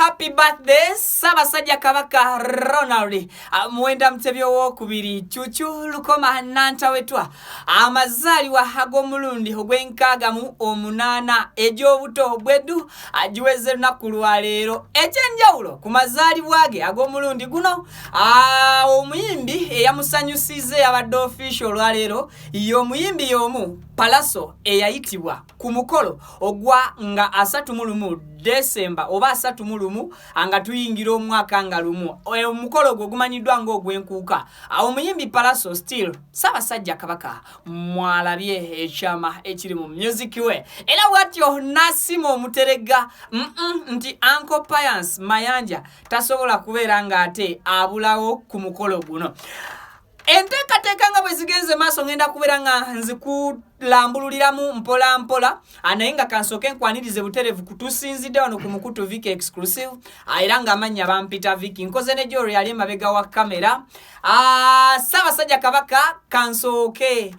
happy birthday Ssaabasajja Kabaka Ronald Mwenda Mtebyo wokubiri Chuchu Lukoma Nantawetwa amazaalibwa ag'omulundi ogw'enkaaga mu omunaana egy'obuto bwedu ajiweze lunaku lwa leero ekyenjawulo ku mazaalibwa ge ag'omulundi guno omuyimbi eyamusanyusize yabadde official lwa leero y'omuyimbi y'omu Pallaso eyayitibwa ku mukolo ogwa nga 31 December oba 31 anga tuyingira omwaka nga lumu omukolo gwo gumanyiddwa ng'ogw'enkuuka omuyimbi Pallaso still Ssaabasajja Kabaka mwalabye ekyama ekiri mu music we era bwatyo nasima omuterega nti Uncle Piance Mayanja tasobola kubeera ng'ate abulawo ku mukolo guno enteekateeka nga bwe zigenze maaso ngenda kubeera nga nzikulambululiramu mpola mpola naye nga kansooke nkwanirize butereevu kutusinzidde wano ku Mukutu Viki exclusive era nga amannya bampita Viki nkoze ne Jolly yali emabega wa kamera Ssaabasajja Kabaka kansooke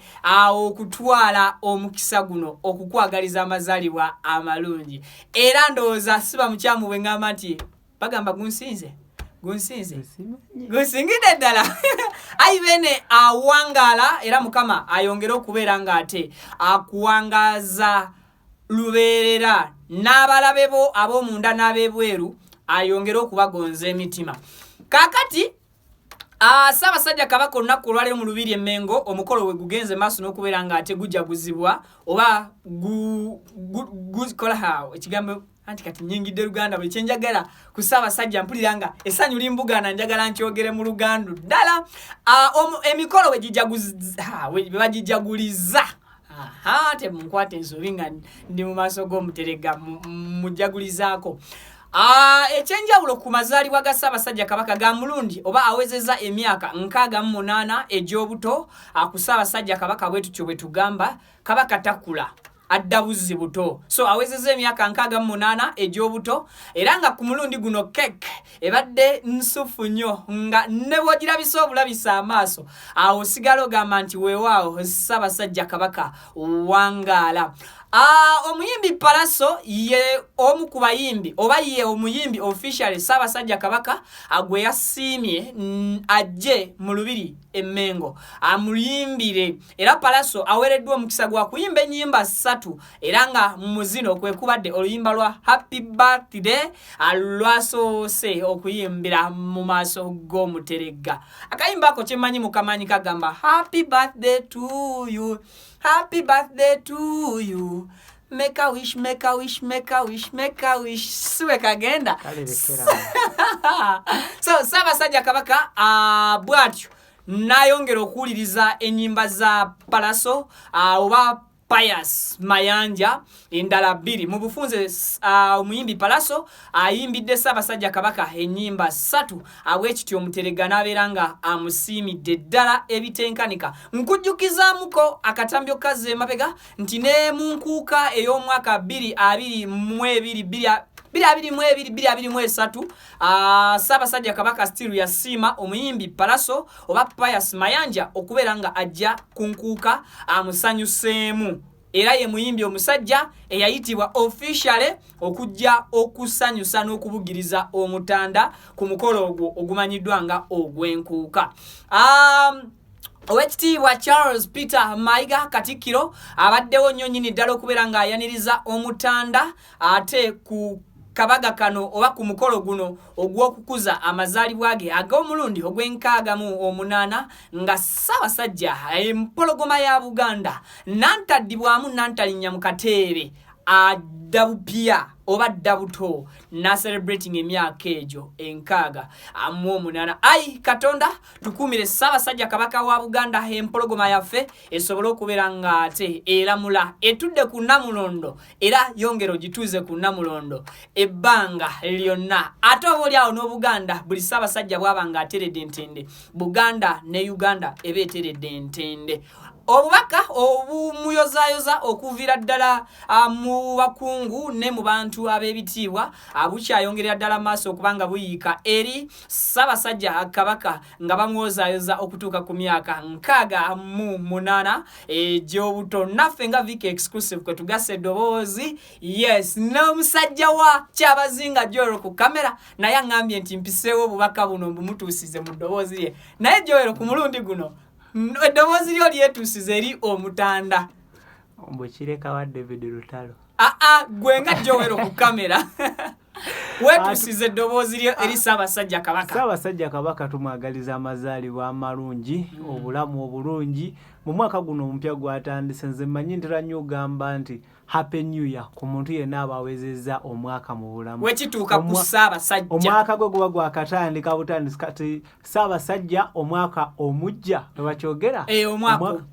okutwala omukisa guno okukwagaliza amazaalibwa amalungi era ndowooza siba mukyamu bwe ngamba nti bagamba gunsinze Gusingide ddala ayibene awangala era mukama ayongera okubeera ng'ate akuwangaza lubeerera n'abalabe bo ab'omunda n'ab'ebweru ayongera okubagonza emitima kaakati Ssaabasajja Kabaka olunaku olwaleero mu Lubiri Emmengo omukolo we gugenze maaso n'okubeera ng'ate gujaguzibwa oba gukola ekigambo anti kati nyingidde Luganda buli kyenjagala ku Ssaabasajja mpulira nga essanyu limbugana njagala nkyogere mu Lugandu ddala emikolo we bagijaguliza temunkwate ensobi nga ndi mu maaso g'omuterega mujagulizaako ekyenjawulo ku mazaalibwa ga Ssaabasajja Kabaka ga mulundi oba awezezza emyaka 68 egy'obuto ku Ssaabasajja Kabaka bwetutyo bwe tugamba Kabaka takula adda buzzi buto so awezezza emyaka 68 egy'obuto era nga ku mulundi guno keke ebadde nsufu nnyo nga ne bw'ogirabisa obulabisa amaaso awo sigala ogamba nti weewaawo Ssaabasajja Kabaka wangaala omuyimbi Pallaso ye omu ku bayimbi oba ye omuyimbi officially Ssaabasajja Kabaka agwe yasiimye ajje mu Lubiri Emmengo amuyimbire era Pallaso aweereddwa omukisa gwa kuyimba ennyimba 3 era nga mu zino kwe kubadde oluyimba lwa happy birthday lwasoose okuyimbira mu maaso g'omuterega akayimba ako kyemmanyi mukamanyi kagamba happy birthday to you Happy birthday to you. Make a wish, make a wish, make a wish, make a wish. Suwe kagenda. So, Ssaabasajja Kabaka bwatyo nayongera okuwuliriza ennyimba za Pallaso oba Piance Mayanja endala 2 mu bufunze omuyimbi Pallaso ayimbidde Ssaabasajja Kabaka ennyimba 3 abwekityo omuterega n'abeera nga amusiimidde ddala ebitenkanika nkujjukizamuko akatambyo kaze emabega nti ne mu nkuuka ey'omwaka 2023 Ssaabasajja Kabaka still yasiima omuyimbi Pallaso oba Piance Mayanja okubeera nga ajja ku nkuuka amusanyuseemu era ye muyimbi omusajja eyayitibwa officially okujja okusanyusa n'okubugiriza omutanda ku mukolo ogwo ogumanyiddwa nga ogw'enkuuka Owekitiibwa Charles Peter Mayiga Katikkiro abaddewo nnyo nnyini ddala okubeera ng'ayaniriza omutanda ate ku kabaga kano oba ku mukolo guno ogw'okukuza amazaalibwa ge ag'omulundi ogw'enkaaga nga Ssaabasajja empologoma ya Buganda nantaddibwamu nantalinnya mu kateebe adda bupya oba adda buto na celebrating emyaka egyo 68 ai Katonda tukumire Ssaabasajja Kabaka wa Buganda empologoma yaffe esobole okubeera ng'ate eramula etudde ku Namulondo era yongero gituuze ku Namulondo ebbanga lyonna ate oboolyawo n'Obuganda buli Ssaabasajja bw'aba ng'ateredde entende Buganda ne Uganda eba eteredde entende obubaka obumuyozayoza okuvira ddala mu bakungu ne mu bantu ab'ebitiibwa bukyayongerera ddala maaso okubanga buyiika eri Ssaabasajja Kabaka nga bamwozayoza okutuuka ku myaka 68 egy'obuto. Naffe nga Vic Exclusive kwe tugasa eddoboozi, yes, n'omusajja wa Kyabazinga Joel ku kamera naye aŋŋambye nti mpiseewo obubaka buno mbumutuusize mu ddoboozi lye. Naye Joel ku mulundi guno eddoboozi lyo lyetuusize eri omutanda. Mbwe kireka wa David Lutalo. Gwe nga Joel ku kamera. Wetuusize eddoboozi lyo eri Ssaabasajja Kabaka. Ssaabasajja Kabaka tumwagaliza amazaalibwa amalungi, obulamu obulungi. Mu mwaka guno omupya gwatandise, nze mmanyi ntera nnyo ogamba nti Happy New Year ku muntu yenna abawezezza omwaka mu bulamu. Wekituuka ku Ssaabasajja. Omwaka gwe guba gwakatandika butandisi kati Ssaabasajja omwaka omujja tebakyogera.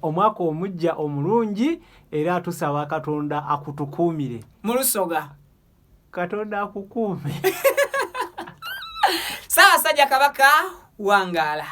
Omwaka omujja omulungi era tusaba Katonda akutukuumire. Mu Lusoga. Katonda akukuume. Ssaabasajja Kabaka wangaala.